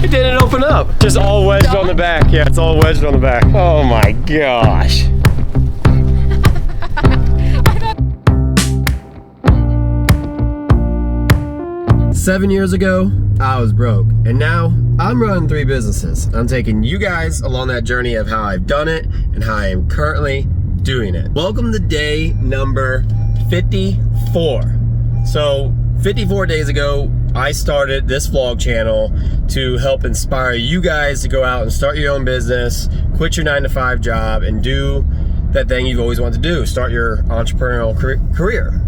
It didn't open up. Just all wedged on the back. Yeah, it's all wedged on the back. Oh my gosh. 7 years ago, I was broke, and now I'm running 3 businesses. I'm taking you guys along that journey of how I've done it and how I am currently doing it. Welcome to day number 54. So 54 days ago, I started this vlog channel to help inspire you guys to go out and start your own business, quit your 9-to-5 job, and do that thing you've always wanted to do, start your entrepreneurial career.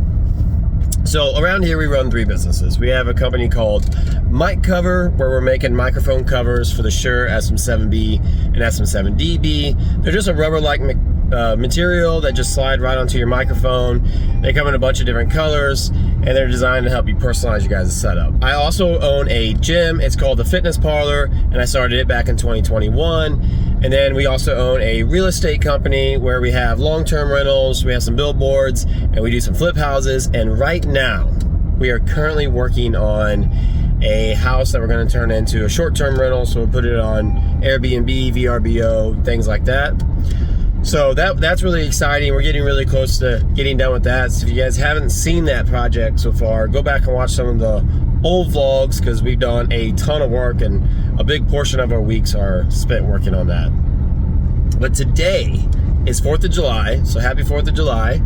So around here we run 3 businesses. We have a company called Mic Cover, where we're making microphone covers for the Shure SM7B and SM7DB. They're just a rubber-like material that just slide right onto your microphone. They come in a bunch of different colors, and they're designed to help you personalize your guys' setup. I also own a gym. It's called The Fitness Parlor, and I started it back in 2021. And then we also own a real estate company where we have long-term rentals, we have some billboards, and we do some flip houses. And right now, we are currently working on a house that we're going to turn into a short-term rental. So we'll put it on Airbnb, VRBO, things like that. So that's really exciting. We're getting really close to getting done with that. So if you guys haven't seen that project so far, go back and watch some of the old vlogs, because we've done a ton of work and a big portion of our weeks are spent working on that. But today is 4th of July, so happy 4th of July.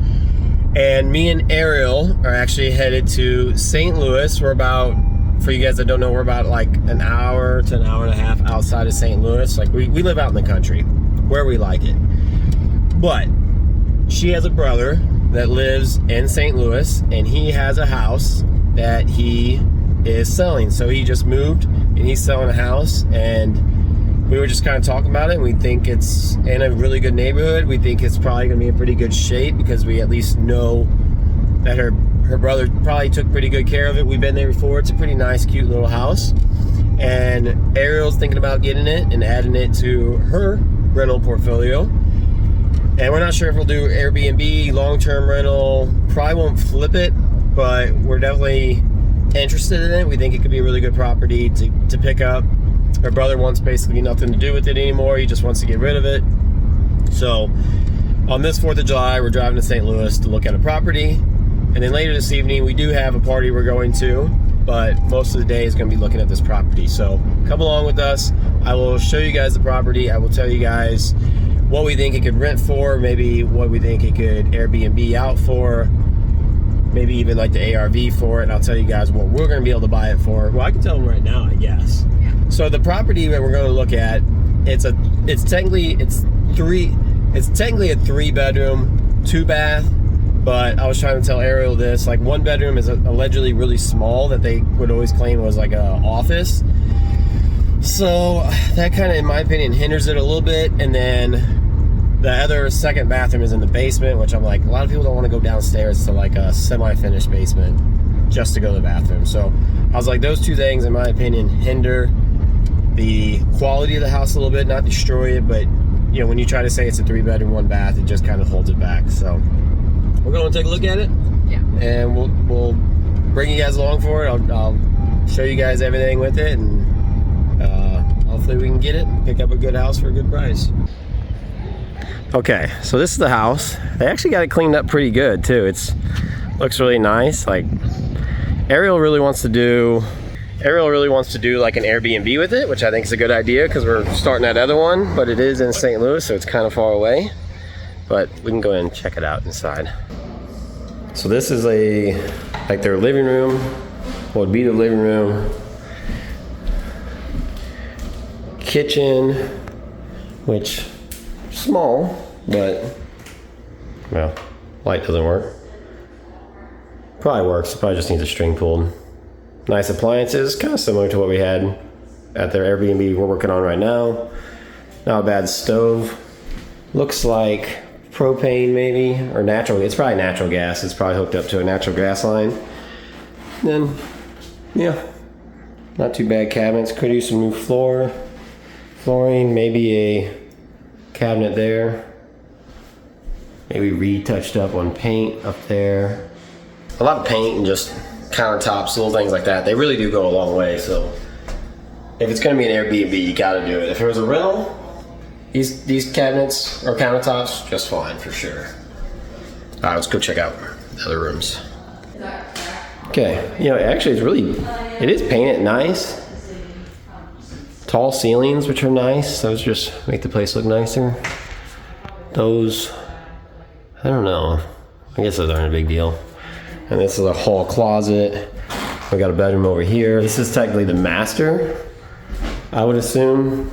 And me and Ariel are actually headed to St. Louis. We're about, for you guys that don't know, we're about like an hour to an hour and a half outside of St. Louis. Like we live out in the country where we like it. But she has a brother that lives in St. Louis, and he has a house that he is selling. So he just moved and he's selling a house, and we were just kind of talking about it, and we think it's in a really good neighborhood. We think it's probably gonna be in pretty good shape because we at least know that her brother probably took pretty good care of it. We've been there before. It's a pretty nice, cute little house, and Ariel's thinking about getting it and adding it to her rental portfolio. And we're not sure if we'll do Airbnb, long-term rental. Probably won't flip it, but we're definitely interested in it. We think it could be a really good property to pick up. Her brother wants basically nothing to do with it anymore. He just wants to get rid of it. So on this 4th of July, we're driving to St. Louis to look at a property. And then later this evening, we do have a party we're going to, but most of the day is going to be looking at this property. So come along with us. I will show you guys the property. I will tell you guys what we think it could rent for, maybe what we think it could Airbnb out for, maybe even like the ARV for it, and I'll tell you guys what we're going to be able to buy it for. Well, I can tell them right now, I guess. Yeah. So the property that we're going to look at, it's technically a 3-bedroom, 2-bath, but I was trying to tell Ariel this, like 1 bedroom is allegedly really small that they would always claim was like an office. So that kind of, in my opinion, hinders it a little bit. And then the other 2nd bathroom is in the basement, which I'm like, a lot of people don't want to go downstairs to like a semi-finished basement just to go to the bathroom. So I was like, those 2 things, in my opinion, hinder the quality of the house a little bit, not destroy it, but you know, when you try to say it's a 3-bedroom, 1-bath, it just kind of holds it back. So we're going to take a look at it. Yeah. And we'll bring you guys along for it. I'll show you guys everything with it, and hopefully we can get it and pick up a good house for a good price. Okay, so this is the house. They actually got it cleaned up pretty good too. Looks really nice. Like Ariel really wants to do like an Airbnb with it, which I think is a good idea because we're starting that other one, but it is in St. Louis, so it's kind of far away. But we can go ahead and check it out inside. So this is like their living room. What would be the living room? Kitchen, which small, but well, light doesn't work. Probably works, probably just needs a string pulled. Nice appliances, kind of similar to what we had at their Airbnb we're working on right now. Not a bad stove. Looks like propane maybe, or natural. It's probably natural gas. It's probably hooked up to a natural gas line. Then, yeah, not too bad cabinets. Could use some new flooring, maybe a cabinet there. Maybe retouched up on paint up there. A lot of paint and just countertops, little things like that. They really do go a long way. So if it's gonna be an Airbnb, you gotta do it. If it was a rental, these cabinets or countertops, just fine for sure. All right, let's go check out the other rooms. Okay, actually it is painted nice. Tall ceilings, which are nice. Those just make the place look nicer. Those, I don't know. I guess those aren't a big deal. And this is a hall closet. We got a bedroom over here. This is technically the master, I would assume.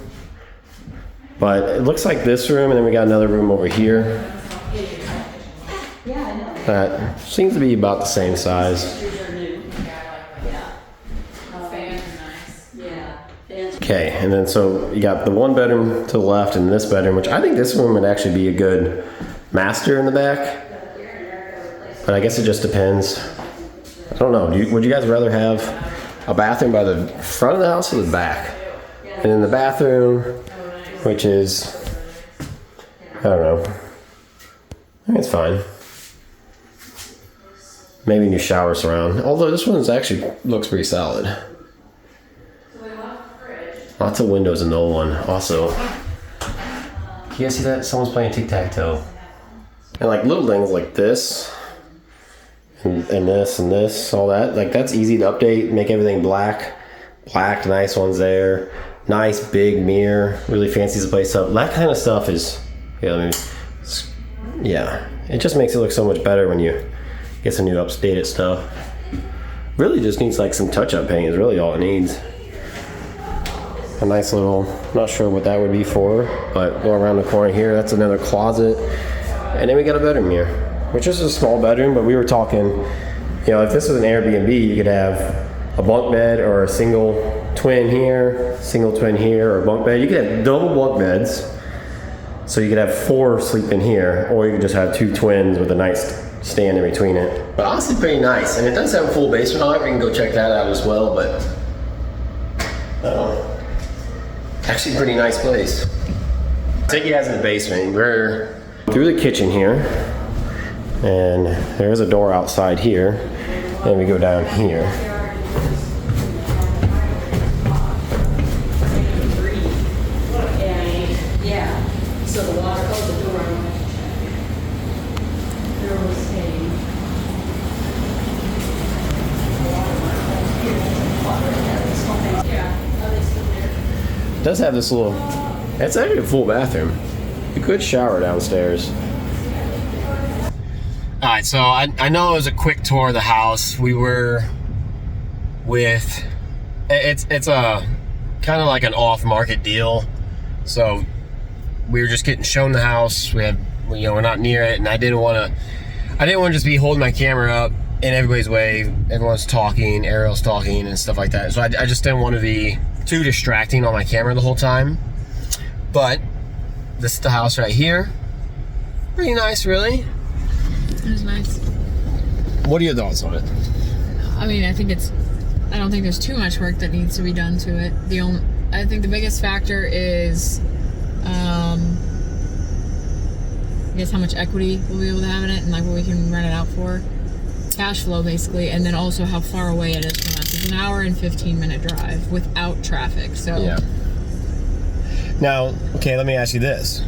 But it looks like this room, and then we got another room over here. That seems to be about the same size. Okay, and then so you got the one bedroom to the left and this bedroom, which I think this room would actually be a good master in the back. But I guess it just depends. I don't know. Would you guys rather have a bathroom by the front of the house or the back? And then the bathroom, which is, I don't know. I think it's fine. Maybe new shower surround. Although this one actually looks pretty solid. Lots of windows in the old one. Also, can you guys see that? Someone's playing tic-tac-toe. And like little things like this, and this, and this, all that. Like that's easy to update, make everything black. Black, nice ones there. Nice big mirror, really fancies the place up. That kind of stuff is, it just makes it look so much better when you get some new updated stuff. Really just needs like some touch-up paint is really all it needs. A nice little, not sure what that would be for, but go around the corner here, that's another closet. And then we got a bedroom here, which is a small bedroom, but we were talking, if this was an Airbnb, you could have a bunk bed or a single twin here, or a bunk bed. You could have double bunk beds, so you could have 4 sleep in here, or you could just have 2 twins with a nice stand in between it. But honestly, pretty nice, and it does have a full basement on it. We can go check that out as well, but actually pretty nice place. Take you guys in the basement. We're through the kitchen here, and there's a door outside here, and we go down here. So the water, the door was staying. It does have this little, it's actually a full bathroom. You could shower downstairs. All right, so I know it was a quick tour of the house. We were with, it's a kind of like an off-market deal. So we were just getting shown the house. We're not near it, and I didn't want to just be holding my camera up in everybody's way. Everyone's talking, Ariel's talking and stuff like that. So I just didn't want to be too distracting on my camera the whole time. But this is the house right here. Pretty nice, really. It was nice. What are your thoughts on it? I mean, I don't think there's too much work that needs to be done to it. I think the biggest factor is, I guess how much equity we'll be able to have in it and like what we can rent it out for. Cash flow, basically, and then also how far away it is from us. It's an hour and 15-minute drive without traffic, so. Yeah. Now, okay, let me ask you this.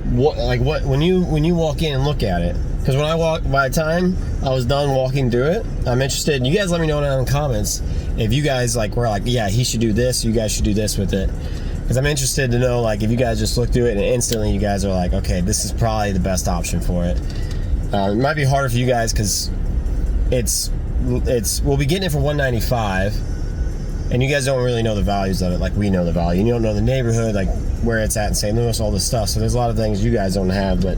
When you walk in and look at it, because by the time I was done walking through it, I'm interested, you guys let me know down in the comments if you guys were like, yeah, he should do this, you guys should do this with it. Because I'm interested to know, if you guys just look through it and instantly you guys are like, okay, this is probably the best option for it. It might be harder for you guys because we'll be getting it for $195, and you guys don't really know the values of it like we know the value. You don't know the neighborhood, like where it's at in St. Louis, all this stuff. So there's a lot of things you guys don't have. But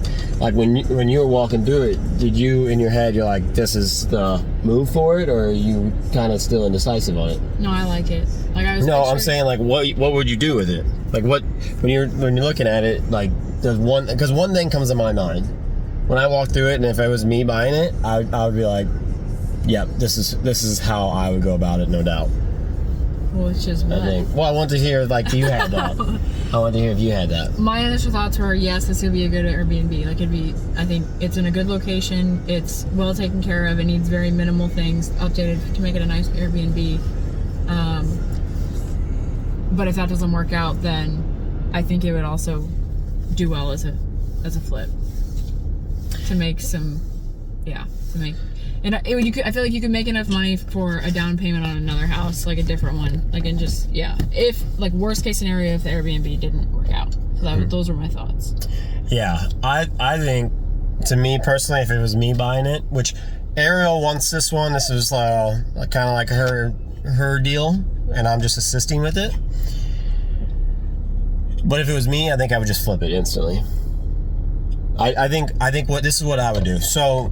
when you were walking through it, did you in your head you're like, this is the move for it, or are you kind of still indecisive on it? No, I like it. I'm saying what would you do with it? When you're looking at it, because one thing comes to my mind when I walk through it, and if it was me buying it, I would be like, yep, this is how I would go about it, no doubt. Well, it's just what? I want to hear if you had that. I want to hear if you had that. My initial thoughts were, yes, this would be a good Airbnb. I think it's in a good location. It's well taken care of. It needs very minimal things updated to make it a nice Airbnb. But if that doesn't work out, then I think it would also do well as a flip. To make some, and I feel like you could make enough money for a down payment on another house, like a different one, like, and just, if, like, worst case scenario, if the Airbnb didn't work out. So those were my thoughts. Yeah, I think, to me personally, if it was me buying it, which Ariel wants this one, this was kind of like her deal, and I'm just assisting with it. But if it was me, I think I would just flip it instantly. I think this is what I would do. So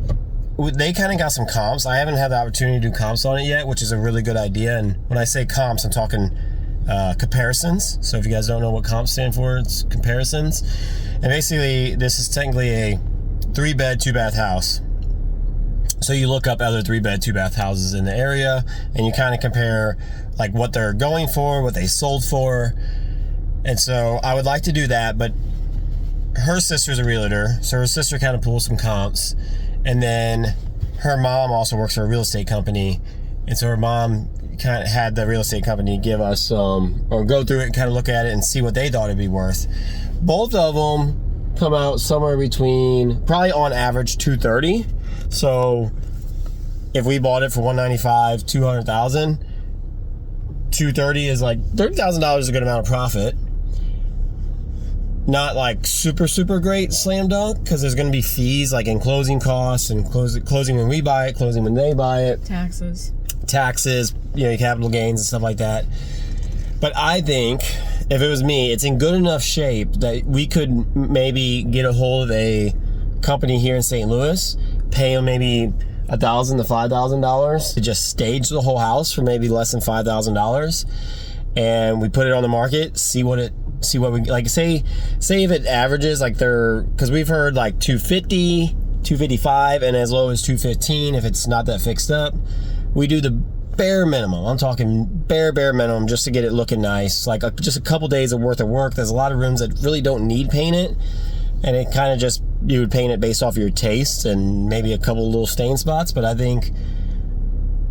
they kind of got some comps. I haven't had the opportunity to do comps on it yet, which is a really good idea. And when I say comps, I'm talking comparisons. So if you guys don't know what comps stand for, it's comparisons. And basically, this is technically a 3-bed, 2-bath house. So you look up other 3-bed, 2-bath houses in the area, and you kind of compare like what they're going for, what they sold for. And so I would like to do that, but her sister's a realtor, so her sister kind of pulls some comps, and then her mom also works for a real estate company, and so her mom kind of had the real estate company give us or go through it and kind of look at it and see what they thought it'd be worth. Both of them come out somewhere between, probably on average, $230. So if we bought it for $195, $200,000, $230 is like $30,000 is a good amount of profit. Not like super great slam dunk, because there's going to be fees like in closing costs and closing when we buy it, closing when they buy it, taxes, capital gains and stuff like that. But I think if it was me, it's in good enough shape that we could maybe get a hold of a company here in St. Louis, pay them maybe $1,000 to $5,000 to just stage the whole house for maybe less than $5,000, and we put it on the market, see what we like. Say if it averages, like, because we've heard like 250, 255, and as low as 215 if it's not that fixed up. We do the bare minimum. I'm talking bare minimum, just to get it looking nice, like just a couple days of worth of work. There's a lot of rooms that really don't need painted, and it kind of just, you would paint it based off your taste and maybe a couple little stain spots. But I think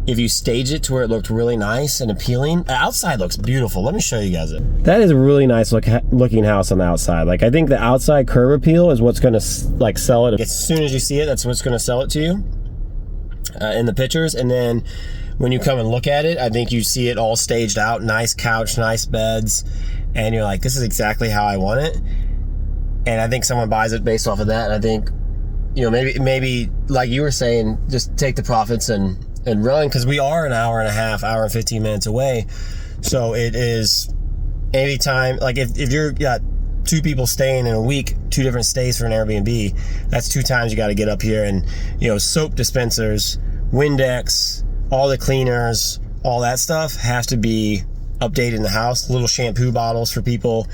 if you stage it to where it looked really nice and appealing, the outside looks beautiful. Let me show you guys it. That is a really nice looking house on the outside. Like, I think the outside curb appeal is what's gonna like sell it. As soon as you see it, that's what's gonna sell it to you in the pictures. And then when you come and look at it, I think you see it all staged out, nice couch, nice beds, and you're like, this is exactly how I want it. And I think someone buys it based off of that. And I think, maybe like you were saying, just take the profits and run, because we are an hour and a half, hour and 15 minutes away. So it is anytime, like if you're got 2 people staying in a week, 2 different stays for an Airbnb, that's 2 times you got to get up here. And soap dispensers, Windex, all the cleaners, all that stuff has to be updated in the house. Little shampoo bottles for people.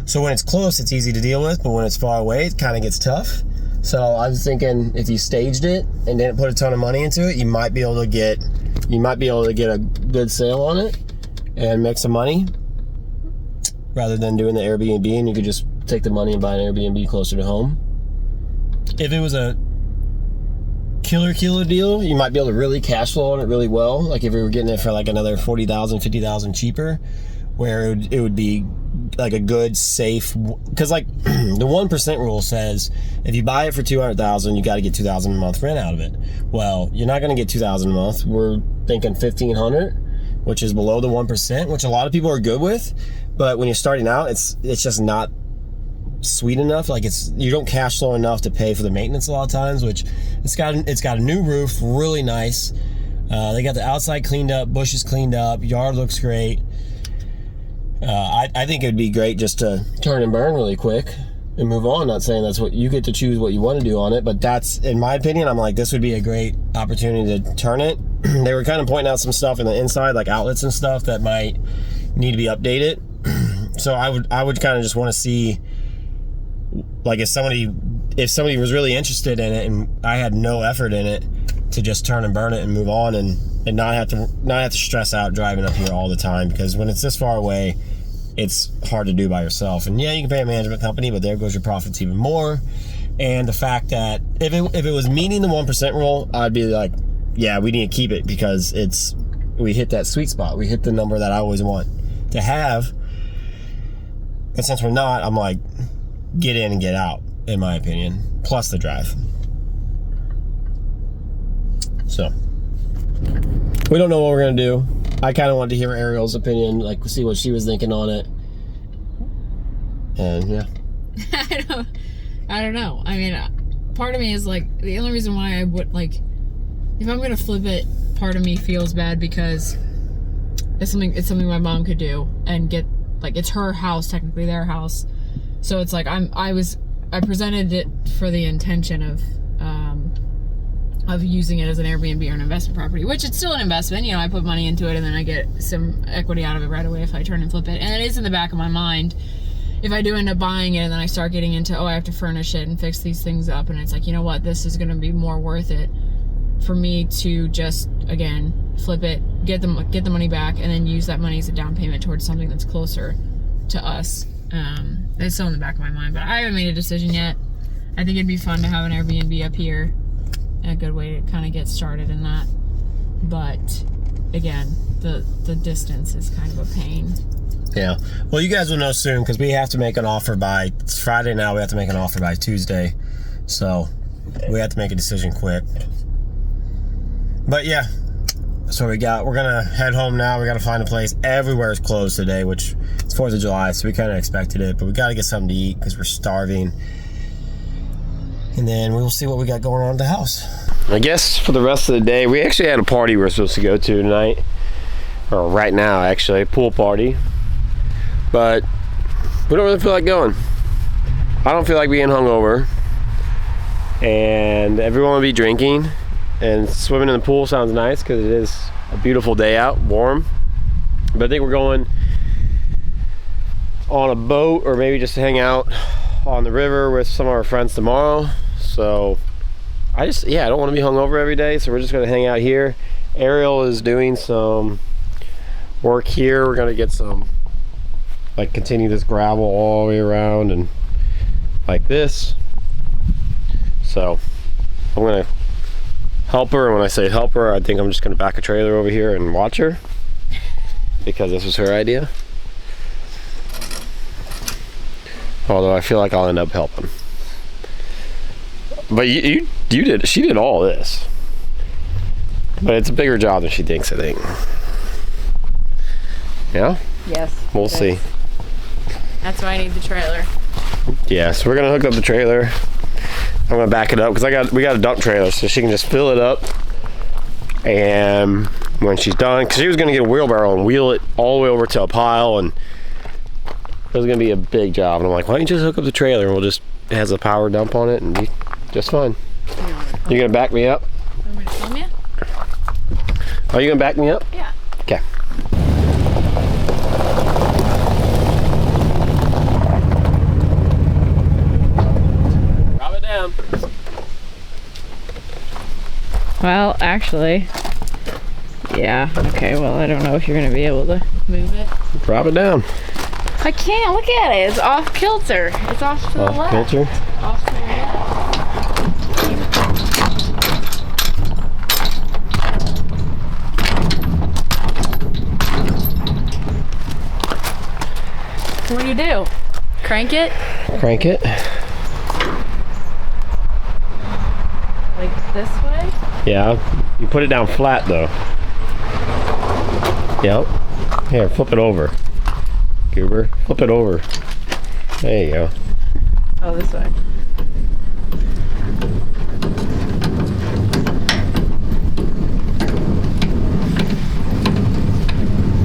So when it's close, it's easy to deal with, but when it's far away, it kind of gets tough. So I was thinking, if you staged it and didn't put a ton of money into it, you might be able to get a good sale on it and make some money, rather than doing the Airbnb, and you could just take the money and buy an Airbnb closer to home. If it was a killer deal, you might be able to really cash flow on it really well. Like if we were getting it for like another $40,000, $50,000 cheaper, where it would be like a good, safe, because like the 1% rule says if you buy it for $200,000, you got to get $2,000 a month rent out of it. Well, you're not going to get $2,000 a month. We're thinking $1,500, which is below the 1%, which a lot of people are good with. But when you're starting out, it's just not sweet enough. Like you don't cash flow enough to pay for the maintenance a lot of times. Which it's got a new roof, really nice. They got the outside cleaned up, bushes cleaned up, yard looks great. I think it'd be great just to turn and burn really quick and move on. Not saying that's what you get to choose what you want to do on it, but that's, in my opinion, I'm like, this would be a great opportunity to turn it. They were kind of pointing out some stuff in the inside, like outlets and stuff that might need to be updated. So I would kind of just want to see, like, if somebody was really interested in it and I had no effort in it, to just turn and burn it and move on and not have to stress out driving up here all the time, because when it's this far away, it's hard to do by yourself. And yeah, you can pay a management company, but there goes your profits even more. And the fact that if it was meeting the 1% rule, I'd be like, yeah, we need to keep it, because we hit that sweet spot. We hit the number that I always want to have. But since we're not, I'm like, get in and get out, in my opinion. Plus the drive. So, we don't know what we're gonna do. I kind of wanted to hear Ariel's opinion, like see what she was thinking on it. And yeah. I don't know. I mean, part of me is like, the only reason why I would, like, if I'm gonna flip it, part of me feels bad because it's something my mom could do and get, like, it's her house, technically their house. So it's like, I presented it for the intention of using it as an Airbnb or an investment property, which it's still an investment. You know, I put money into it and then I get some equity out of it right away if I turn and flip it. And it is in the back of my mind. If I do end up buying it and then I start getting into, oh, I have to furnish it and fix these things up, and it's like, you know what, this is going to be more worth it for me to just, again, flip it, get the money back, and then use that money as a down payment towards something that's closer to us. It's still in the back of my mind, but I haven't made a decision yet. I think it'd be fun to have an Airbnb up here, a good way to kind of get started in that. But again, the distance is kind of a pain. Yeah. Well, you guys will know soon because we have to make an offer by, it's Friday now, we have to make an offer by Tuesday. So we have to make a decision quick. But yeah, so we're gonna head home now. We gotta find a place. Everywhere is closed today, which it's 4th of July, so we kind of expected it, but we gotta get something to eat because we're starving. And then we will see what we got going on at the house. I guess for the rest of the day, we actually had a party we're supposed to go to tonight. Or right now, actually, a pool party. But we don't really feel like going. I don't feel like being hungover. And everyone will be drinking. And swimming in the pool sounds nice because it is a beautiful day out, warm. But I think we're going on a boat or maybe just to hang out on the river with some of our friends tomorrow. So I don't want to be hungover every day, so we're just going to hang out here. Ariel is doing some work here. We're going to get some, like, continue this gravel all the way around and like this. So I'm going to help her, and when I say help her, I think I'm just going to back a trailer over here and watch her because this was her idea. Although I feel like I'll end up helping. But she did all this. But it's a bigger job than she thinks, I think. Yeah? Yes. We'll see. That's why I need the trailer. Yeah, so we're gonna hook up the trailer. I'm gonna back it up because we got a dump trailer, so she can just fill it up. And when she's done, because she was gonna get a wheelbarrow and wheel it all the way over to a pile, and it was gonna be a big job. And I'm like, why don't you just hook up the trailer and it has a power dump on it and be just fine. You gonna back me up? You want me to film you? Are you gonna back me up? Yeah. Okay. Drop it down. Well, actually, yeah. Okay, well, I don't know if you're gonna be able to move it. Drop it down. I can't. Look at it. It's off kilter. It's off to the left. Off kilter? Off to the left. What do? Crank it? Crank it. Like this way? Yeah. You put it down flat though. Yep. Here, flip it over. Goober. Flip it over. There you go. Oh, this way.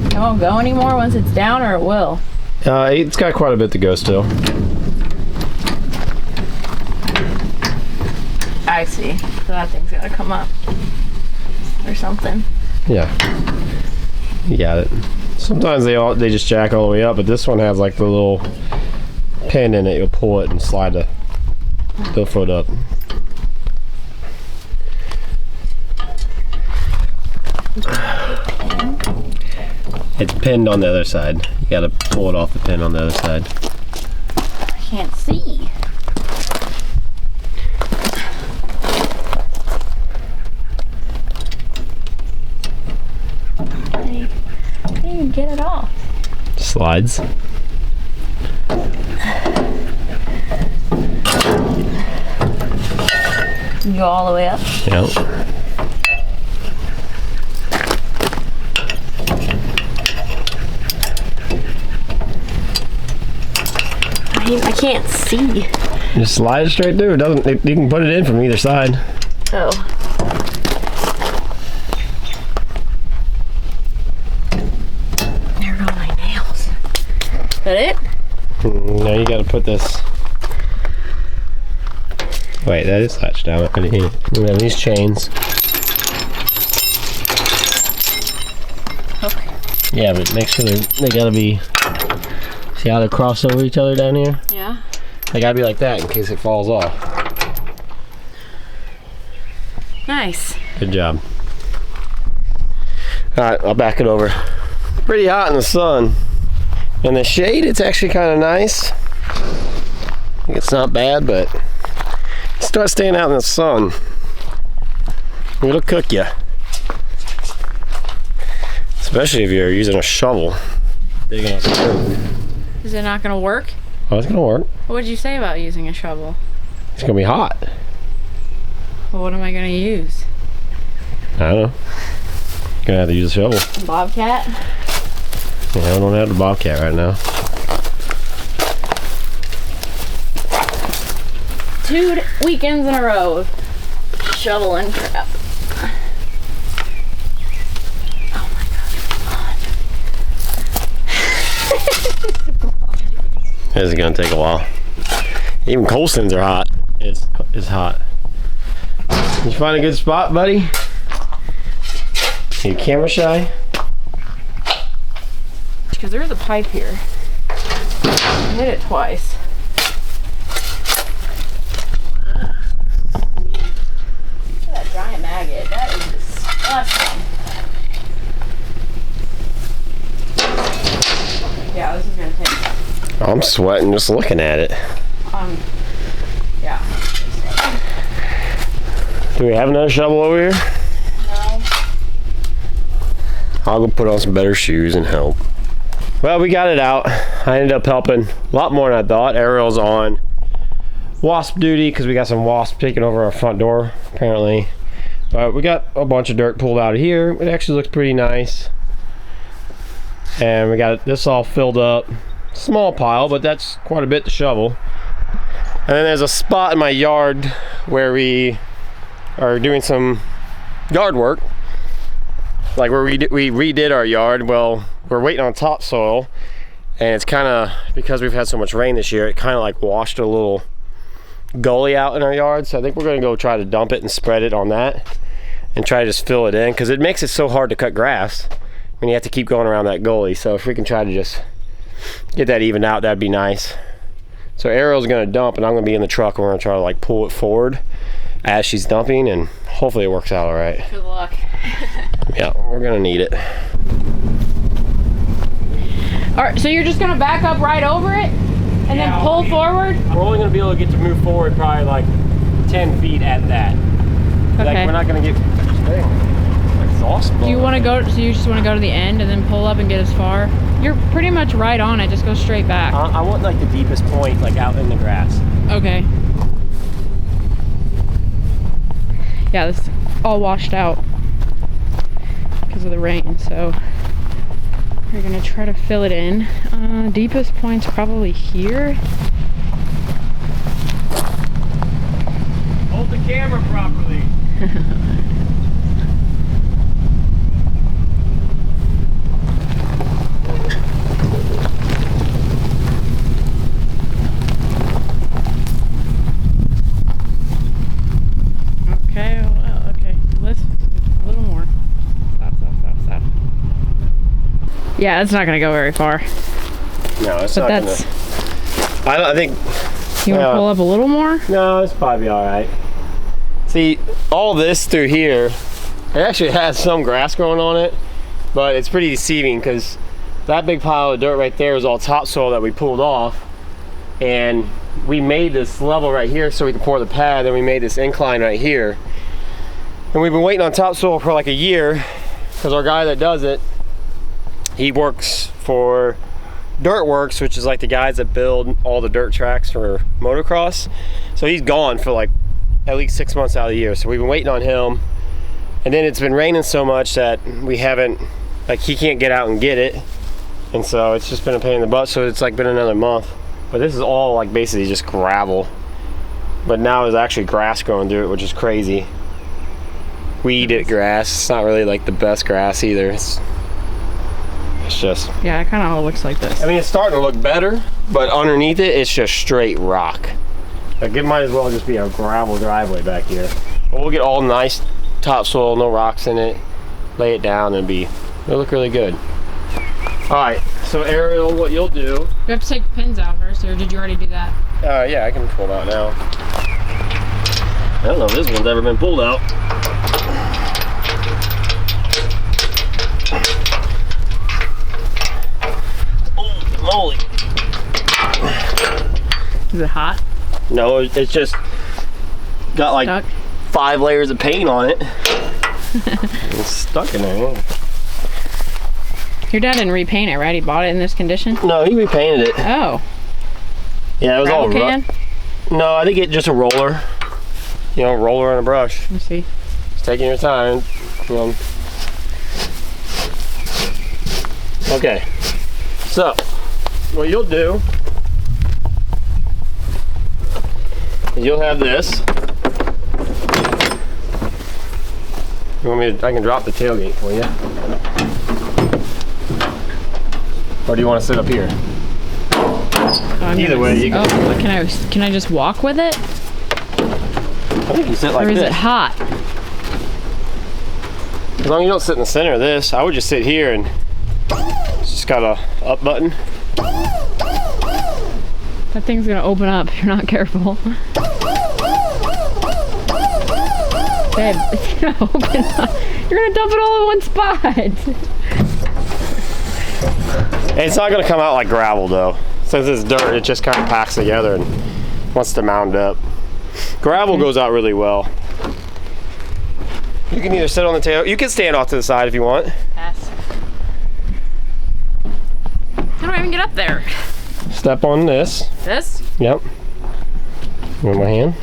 It won't go anymore once it's down, or it will? It's got quite a bit to go still. I see. So that thing's gotta come up. Or something. Yeah. You got it. Sometimes they just jack all the way up, but this one has like the little pin in it. You'll pull it and slide the foot up. It's pinned on the other side. You gotta pull it off the pin on the other side. I can't see. I can't even get it off. Slides. go all the way up. Yep. I can't see. Just slide it straight through. It doesn't. You can put it in from either side. Oh. There go my nails. Is that it? Now you got to put this. Wait, that is latched down. We have these chains. Okay. Yeah, but make sure they gotta be. See how they cross over each other down here? Yeah. They gotta be like that in case it falls off. Nice. Good job. Alright, I'll back it over. Pretty hot in the sun. In the shade, it's actually kind of nice. It's not bad, but start staying out in the sun. It'll cook you. Especially if you're using a shovel. Digging up the dirt. Is it not gonna work? Oh, it's gonna work. What did you say about using a shovel? It's gonna be hot. Well, what am I gonna use? I don't know. Gonna have to use a shovel. Bobcat? Yeah, I don't have the Bobcat right now. 2 weekends in a row of shoveling crap. Oh my god. This is gonna take a while. Even Colston's are hot. It's hot. Did you find a good spot, buddy? You camera shy? Because there is a pipe here. I hit it twice. Look at that giant maggot. That is disgusting. Yeah, this is gonna take. I'm sweating just looking at it. Yeah. Do we have another shovel over here? No. I'll go put on some better shoes and help. Well, we got it out. I ended up helping a lot more than I thought. Ariel's on wasp duty because we got some wasps taking over our front door, apparently. But we got a bunch of dirt pulled out of here. It actually looks pretty nice. And we got this all filled up. Small pile, but that's quite a bit to shovel. And then there's a spot in my yard where we are doing some yard work. Like where we redid our yard. Well, we're waiting on topsoil, and it's kind of, because we've had so much rain this year, it kind of like washed a little gully out in our yard. So I think we're gonna go try to dump it and spread it on that and try to just fill it in, because it makes it so hard to cut grass when you have to keep going around that gully. So if we can try to just get that evened out, that'd be nice. So Ariel's gonna dump and I'm gonna be in the truck, and we're gonna try to like pull it forward as she's dumping, and hopefully it works out all right. Good luck. Yeah, we're gonna need it. All right, so you're just gonna back up right over it and then pull forward? We're only gonna be able to get to move forward probably like 10 feet at that. Okay. Like we're not gonna get exhaust. Do you want to go? So you just want to go to the end and then pull up and get as far? You're pretty much right on it. Just go straight back. I want like the deepest point, like out in the grass. Okay. Yeah, this is all washed out because of the rain. So we're gonna try to fill it in. Deepest point's probably here. Hold the camera properly. Okay, well, okay. Let's a little more. Stop. Yeah, it's not gonna go very far. No, it's But not that's. gonna. I think. You want to pull up a little more? No, it's probably all right. See, all this through here, it actually has some grass growing on it, but it's pretty deceiving because that big pile of dirt right there is all topsoil that we pulled off, and we made this level right here so we could pour the pad, then we made this incline right here. And we've been waiting on topsoil for like a year because our guy that does it, he works for Dirt Works, which is like the guys that build all the dirt tracks for motocross. So he's gone for like at least 6 months out of the year. So we've been waiting on him. And then it's been raining so much that we haven't, like, he can't get out and get it. And so it's just been a pain in the butt. So it's like been another month. But this is all like basically just gravel. But now there's actually grass growing through it, which is crazy. Weed at grass. It's not really like the best grass either. It's just, Yeah, it kind of all looks like this. I mean, it's starting to look better, but underneath it, it's just straight rock. Like, it might as well just be a gravel driveway back here. But we'll get all nice topsoil, no rocks in it, lay it down, and it'll look really good. All right, so Ariel, what you'll do. You have to take the pins out first, or did you already do that? Yeah, I can pull it out now. I don't know if this one's ever been pulled out. Holy. Is it hot? No, it's just got like Stuck? 5 layers of paint on it. It's stuck in there. Yeah. Your dad didn't repaint it, right? He bought it in this condition? No, he repainted it. Oh. Yeah, it was all Gravel can? No, I think it's just a roller. You know, roller and a brush. Let me see. Just taking your time. Okay. So, what you'll do is you'll have this. You want me to, I can drop the tailgate for you. Or do you want to sit up here? Either way, you can. Oh, can I just walk with it? I think you sit like Or is this. it hot? As long as you don't sit in the center of this, I would just sit here and it's just got a up button. That thing's gonna open up if you're not careful. Babe, it's gonna open up. You're gonna dump it all in one spot. It's not gonna come out like gravel though. Since it's dirt, it just kind of packs together and wants to mound up. Gravel goes out really well. You can either sit on the tail, you can stand off to the side if you want. Pass. How do I even get up there? Step on this. This? Yep. With my hand.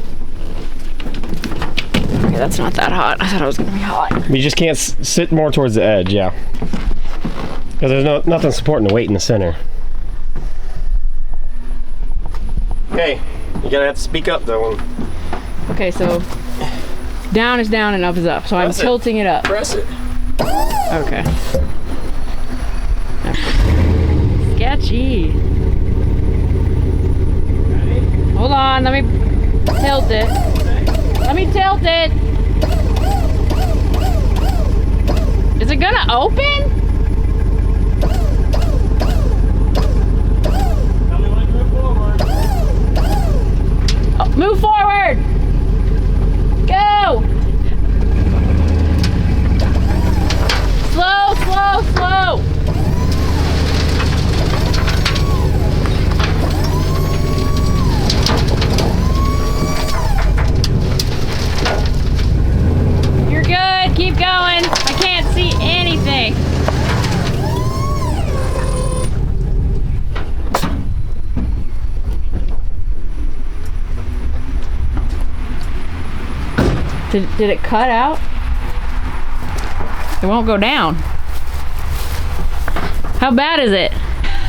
Okay, that's not that hot. I thought it was gonna be hot. You just can't sit more towards the edge, yeah. Because there's nothing supporting the weight in the center. Okay, you gotta have to speak up though. Okay, so down is down and up is up. So I'm tilting it up. Press it. Okay. Sketchy. Hold on, let me tilt it. Let me tilt it. Is it gonna open? Move forward! Go! Slow, slow, slow! You're good, keep going. I can't see anything. Did it cut out? It won't go down. How bad is it?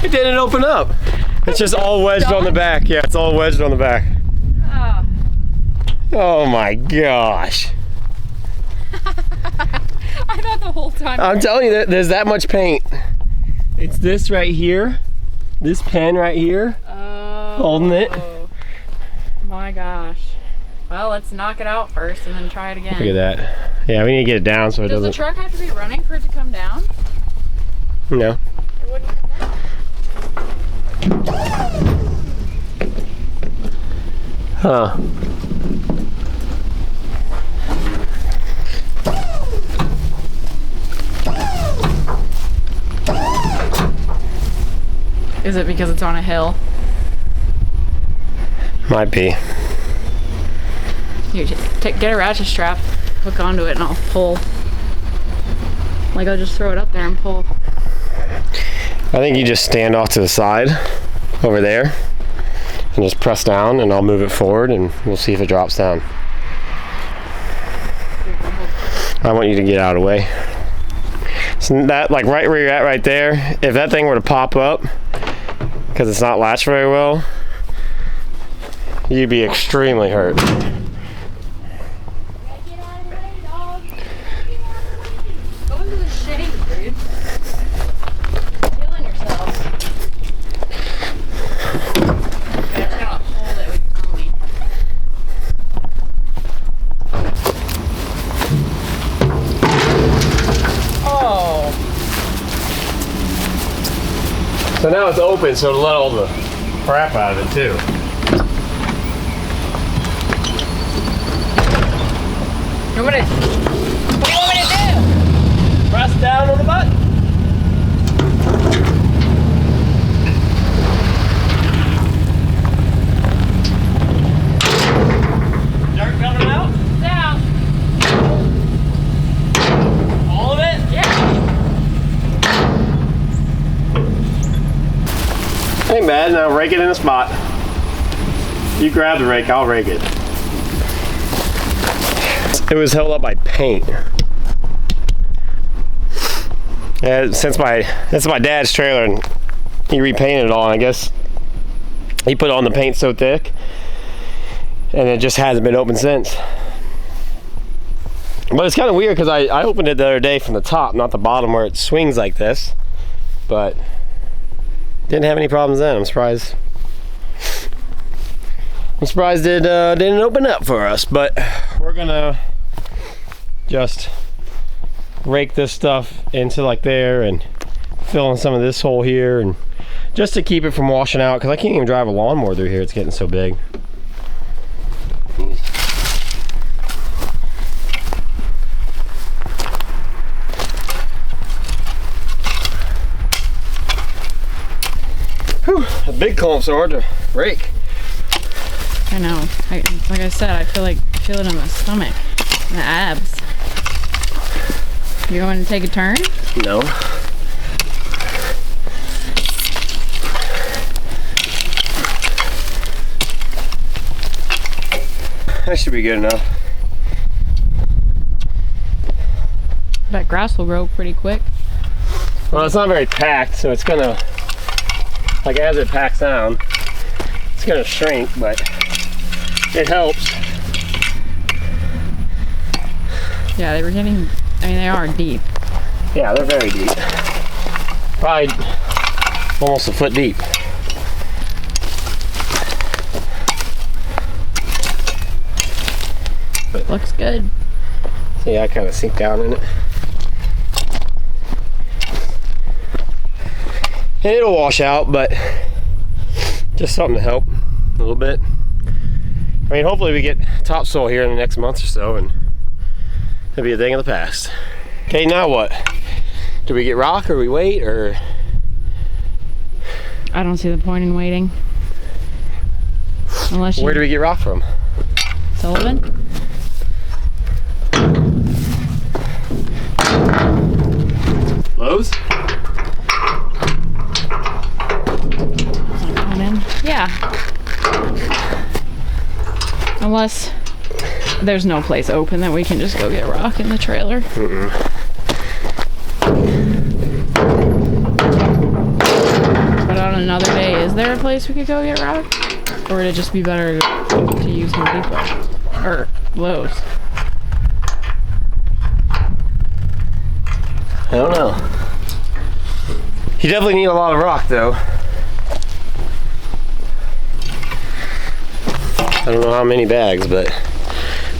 It didn't open up. It's just all wedged on the back. Yeah, it's all wedged on the back. Oh. Oh my gosh. I thought the whole time. I'm telling you, there's that much paint. It's this right here. This pen right here. Oh. Holding it. My gosh. Well, let's knock it out first and then try it again. Look at that. Yeah, we need to get it down so it Does doesn't. the truck have to be running for it to come down? No. It wouldn't come down. Huh. Is it because it's on a hill? Might be. Here, get a ratchet strap, hook onto it, and I'll pull. Like, I'll just throw it up there and pull. I think you just stand off to the side over there and just press down and I'll move it forward and we'll see if it drops down. I want you to get out of the way. So that, like right where you're at right there, if that thing were to pop up, because it's not latched very well, you'd be extremely hurt. So now it's open, so it'll let all the crap out of it too. What do you want me to do? Press down on the button. Dirt coming out? Yeah. All of it? Yeah. Ain't bad. Now rake it in a spot. You grab the rake, I'll rake it. It was held up by paint. Yeah, that's my dad's trailer, and he repainted it all. And I guess he put on the paint so thick, and it just hasn't been opened since. But it's kind of weird because I opened it the other day from the top, not the bottom where it swings like this. But didn't have any problems then. I'm surprised it didn't open up for us. But we're gonna just rake this stuff into like there and fill in some of this hole here, and just to keep it from washing out, because I can't even drive a lawnmower through here. It's getting so big. Whew, the big clumps are hard to rake. I know. Like I said, I feel it in my stomach, in the abs. You going to take a turn? No. That should be good enough. That grass will grow pretty quick. Well, it's not very packed, so it's gonna, like as it packs down, it's gonna shrink, but it helps. Yeah, they are deep. Yeah, they're very deep. Probably almost a foot deep. But Looks good. see, I kind of sink down in it. And it'll wash out, but just something to help a little bit. I mean, hopefully we get topsoil here in the next month or so, and it'll be a thing of the past. Okay, now what? Do we get rock, or we wait, or? I don't see the point in waiting. Unless you... Where do we get rock from? Sullivan? Lowe's? Yeah. Unless there's no place open that we can just go get rock in the trailer. But on another day, is there a place we could go get rock? Or would it just be better to use Home Depot? Or Lowe's? I don't know. You definitely need a lot of rock, though. I don't know how many bags, but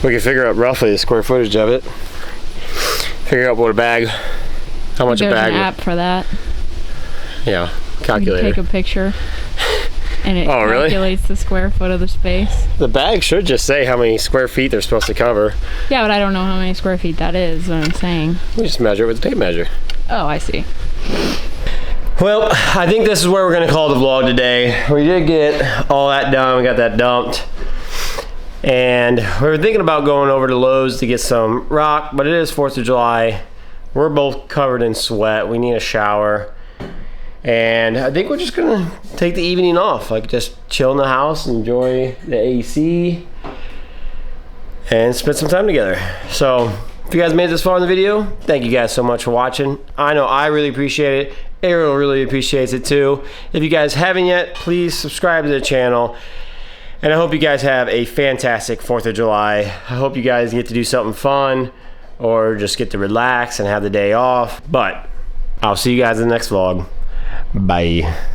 we can figure out roughly the square footage of it. Figure out what a bag, how much a bag. There's an app for that. Yeah, You calculator. take a picture and it Oh, really? calculates the square foot of the space. The bag should just say how many square feet they're supposed to cover. Yeah, but I don't know how many square feet that is, what I'm saying. We just measure it with a tape measure. Oh, I see. Well, I think this is where we're gonna call the vlog today. We did get all that done, we got that dumped. And we were thinking about going over to Lowe's to get some rock, but it is 4th of July. We're both covered in sweat. We need a shower. And I think we're just gonna take the evening off, like just chill in the house, enjoy the AC, and spend some time together. So If you guys made it this far in the video, thank you guys so much for watching. I know I really appreciate it. Ariel really appreciates it too. If you guys haven't yet, please subscribe to the channel. And I hope you guys have a fantastic 4th of July. I hope you guys get to do something fun or just get to relax and have the day off. But I'll see you guys in the next vlog. Bye.